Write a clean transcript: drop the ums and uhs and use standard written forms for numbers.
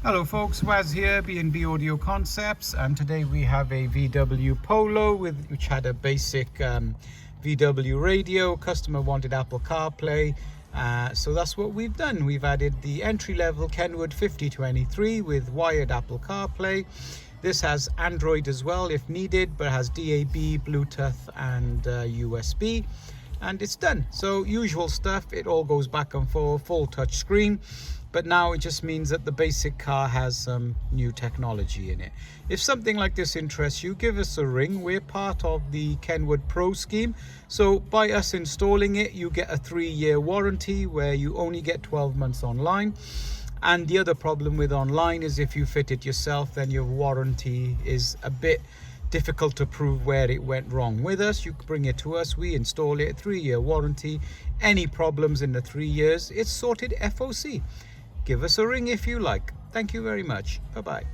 Hello folks, Waz here, B&B Audio Concepts, and today we have a VW Polo which had a basic VW radio. Customer wanted Apple CarPlay, so that's what we've done. We've added the entry-level Kenwood 5023 with wired Apple CarPlay. This has Android as well if needed, but has DAB, Bluetooth and USB. And it's done. So usual stuff, it all goes back and forth, full touch screen. But now it just means that the basic car has some new technology in it. If something like this interests you, give us a ring. We're part of the Kenwood Pro scheme. So by us installing it, you get a 3-year warranty where you only get 12 months online. And the other problem with online is if you fit it yourself, then your warranty is a bit difficult to prove where it went wrong. With us, you bring it to us, we install it, 3-year warranty. Any problems in the 3 years, it's sorted FOC. Give us a ring if you like. Thank you very much. Bye-bye.